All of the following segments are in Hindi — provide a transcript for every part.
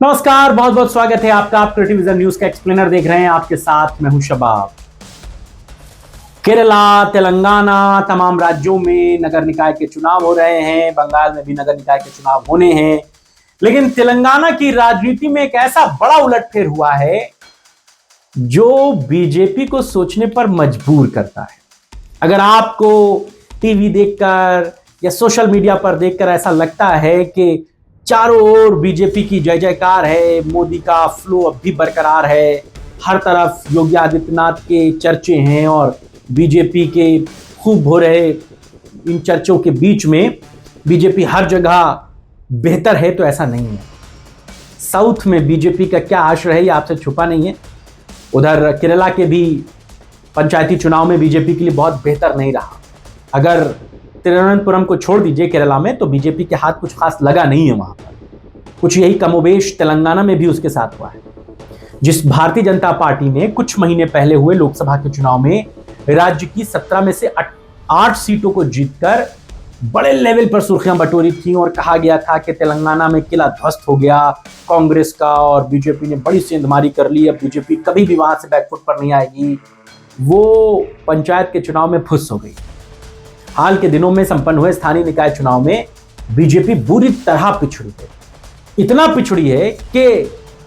नमस्कार, बहुत बहुत स्वागत है आपका। आप क्रिएटिव विजन न्यूज का एक्सप्लेनर देख रहे हैं। आपके साथ मैं हूं शबाब। केरला, तेलंगाना, तमाम राज्यों में नगर निकाय के चुनाव हो रहे हैं। बंगाल में भी नगर निकाय के चुनाव होने हैं। लेकिन तेलंगाना की राजनीति में एक ऐसा बड़ा उलटफेर हुआ है जो बीजेपी को सोचने पर मजबूर करता है। अगर आपको टीवी देखकर या सोशल मीडिया पर देखकर ऐसा लगता है कि चारों ओर बीजेपी की जय जयकार है, मोदी का फ्लो अब भी बरकरार है, हर तरफ योगी आदित्यनाथ के चर्चे हैं और बीजेपी के खूब हो रहे इन चर्चों के बीच में बीजेपी हर जगह बेहतर है, तो ऐसा नहीं है। साउथ में बीजेपी का क्या आश्रय है ये आपसे छुपा नहीं है। उधर केरला के भी पंचायती चुनाव में बीजेपी के लिए बहुत बेहतर नहीं रहा। अगर तिरुवनंतपुरम को छोड़ दीजिए, केरला में तो बीजेपी के हाथ कुछ खास लगा नहीं है। वहां पर कुछ यही कमोबेश तेलंगाना में भी उसके साथ हुआ है। जिस भारतीय जनता पार्टी ने कुछ महीने पहले हुए लोकसभा के चुनाव में राज्य की 17 में से 8 सीटों को जीतकर बड़े लेवल पर सुर्खियां बटोरी थी और कहा गया था कि तेलंगाना में किला ध्वस्त हो गया कांग्रेस का और बीजेपी ने बड़ी सेंधमारी कर ली, अब बीजेपी कभी भी वहां से बैकफुट पर नहीं आएगी, वो पंचायत के चुनाव में फुस हो गई। हाल के दिनों में संपन्न हुए स्थानीय निकाय चुनाव में बीजेपी बुरी तरह पिछड़ी है। इतना पिछड़ी है कि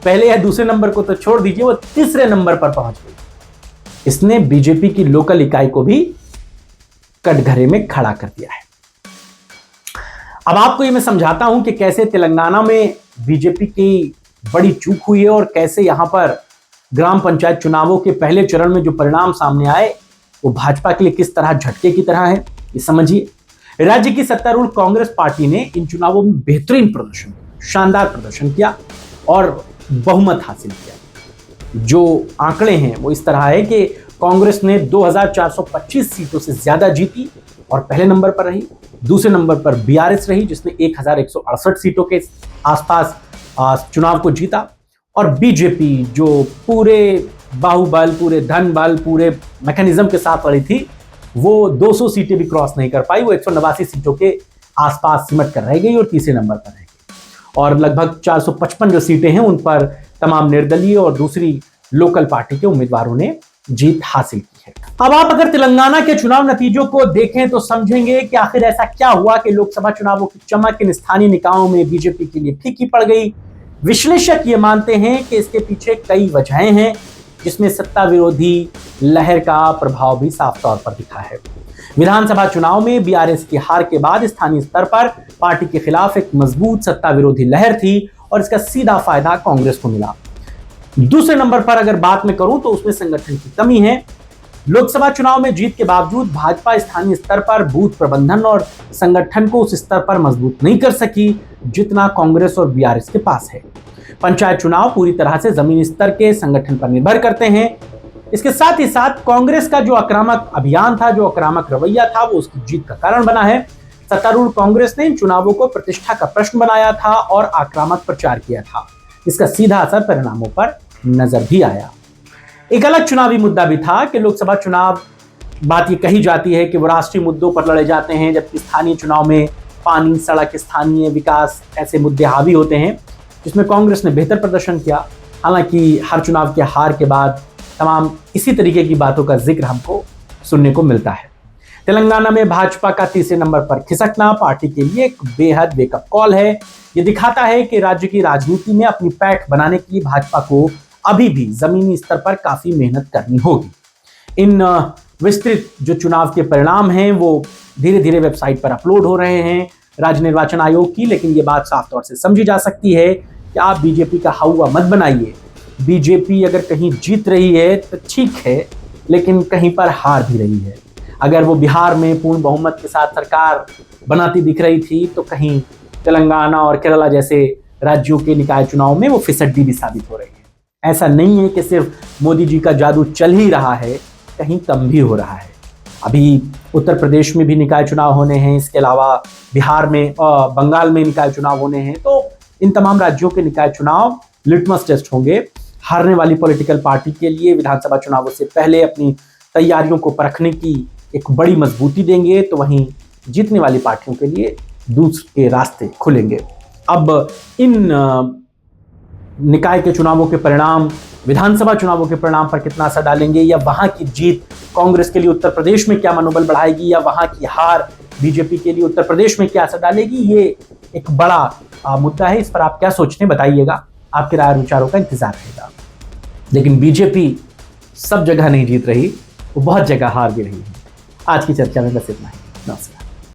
पहले या दूसरे नंबर को तो छोड़ दीजिए, वो तीसरे नंबर पर पहुंच गई। इसने बीजेपी की लोकल इकाई को भी कटघरे में खड़ा कर दिया है। अब आपको ये मैं समझाता हूं कि कैसे तेलंगाना में बीजेपी की बड़ी चूक हुई है और कैसे यहां पर ग्राम पंचायत चुनावों के पहले चरण में जो परिणाम सामने आए वो भाजपा के लिए किस तरह झटके की तरह है, ये समझिए। राज्य की सत्तारूढ़ कांग्रेस पार्टी ने इन चुनावों में बेहतरीन प्रदर्शन, शानदार प्रदर्शन किया और बहुमत हासिल किया। जो आंकड़े हैं वो इस तरह है कि कांग्रेस ने 2425 सीटों से ज्यादा जीती और पहले नंबर पर रही। दूसरे नंबर पर बीआरएस रही जिसने 1168 सीटों के आसपास चुनाव को जीता और बीजेपी जो पूरे बाहुबल, पूरे धन बल, पूरे मैकेनिज्म के साथ लड़ी थी, वो 200 सीटें भी क्रॉस नहीं कर पाई। वो 189 सीटों के आसपास सिमट कर रह गई और तीसरे नंबर पर रह गई। और लगभग 455 जो सीटें हैं उन पर तमाम निर्दलीय और दूसरी लोकल पार्टी के उम्मीदवारों ने जीत हासिल की है। अब आप अगर तेलंगाना के चुनाव नतीजों को देखें तो समझेंगे कि आखिर ऐसा क्या हुआ कि लोकसभा चुनावों की चमक इन स्थानीय निकायों में बीजेपी के लिए फीकी पड़ गई। विश्लेषक ये मानते हैं कि इसके पीछे कई वजहें हैं, जिसमें सत्ता विरोधी लहर का प्रभाव भी साफ तौर पर दिखा है। विधानसभा चुनाव में बीआरएस की हार के बाद स्थानीय स्तर पर पार्टी के खिलाफ एक मजबूत सत्ता विरोधी लहर थी और इसका सीधा फायदा कांग्रेस को मिला। दूसरे नंबर पर अगर बात मैं करूं तो उसमें संगठन की कमी है। लोकसभा चुनाव में जीत के बावजूद भाजपा स्थानीय स्तर पर बूथ प्रबंधन और संगठन को उस स्तर पर मजबूत नहीं कर सकी जितना कांग्रेस और बीआरएस के पास है। पंचायत चुनाव पूरी तरह से जमीनी स्तर के संगठन पर निर्भर करते हैं। इसके साथ ही साथ कांग्रेस का जो आक्रामक अभियान था, जो आक्रामक रवैया था, वो उसकी जीत का कारण बना है। सत्तारूढ़ कांग्रेस ने इन चुनावों को प्रतिष्ठा का प्रश्न बनाया था और आक्रामक प्रचार किया था। इसका सीधा असर परिणामों पर नजर भी आया। एक अलग चुनावी मुद्दा भी था कि लोकसभा चुनाव, बात ये कही जाती है कि वो राष्ट्रीय मुद्दों पर लड़े जाते हैं, जबकि स्थानीय चुनाव में पानी, सड़क, स्थानीय विकास ऐसे मुद्दे हावी होते हैं, जिसमें कांग्रेस ने बेहतर प्रदर्शन किया। हालांकि हर चुनाव के हार के बाद तमाम इसी तरीके की बातों का जिक्र हमको सुनने को मिलता है। तेलंगाना में भाजपा का तीसरे नंबर पर खिसकना पार्टी के लिए एक बेहद वेकअप कॉल है। ये दिखाता है कि राज्य की राजनीति में अपनी पैठ बनाने के लिए भाजपा को अभी भी जमीनी स्तर पर काफी मेहनत करनी होगी। इन विस्तृत जो चुनाव के परिणाम हैं वो धीरे धीरे वेबसाइट पर अपलोड हो रहे हैं राज्य निर्वाचन आयोग की, लेकिन ये बात साफ तौर से समझी जा सकती है कि आप बीजेपी का हवा मत बनाइए। बीजेपी अगर कहीं जीत रही है तो ठीक है, लेकिन कहीं पर हार भी रही है। अगर वो बिहार में पूर्ण बहुमत के साथ सरकार बनाती दिख रही थी तो कहीं तेलंगाना और केरला जैसे राज्यों के निकाय चुनाव में वो फिसड्डी भी साबित हो रही है। ऐसा नहीं है कि सिर्फ मोदी जी का जादू चल ही रहा है, कहीं कम भी हो रहा है। अभी उत्तर प्रदेश में भी निकाय चुनाव होने हैं, इसके अलावा बिहार में और बंगाल में निकाय चुनाव होने हैं। तो इन तमाम राज्यों के निकाय चुनाव लिटमस टेस्ट होंगे हारने वाली पॉलिटिकल पार्टी के लिए। विधानसभा चुनावों से पहले अपनी तैयारियों को परखने की एक बड़ी मजबूती देंगे, तो वहीं जीतने वाली पार्टियों के लिए दूसरे रास्ते खुलेंगे। अब इन निकाय के चुनावों के परिणाम विधानसभा चुनावों के परिणाम पर कितना असर डालेंगे, या वहां की जीत कांग्रेस के लिए उत्तर प्रदेश में क्या मनोबल बढ़ाएगी, या वहां की हार बीजेपी के लिए उत्तर प्रदेश में क्या असर डालेगी, ये एक बड़ा मुद्दा है। इस पर आप क्या सोचते हैं बताइएगा, आपके राय और विचारों का इंतजार रहेगा। लेकिन बीजेपी सब जगह नहीं जीत रही, वो बहुत जगह हार भी रही है। आज की चर्चा में बस इतना ही। नमस्कार।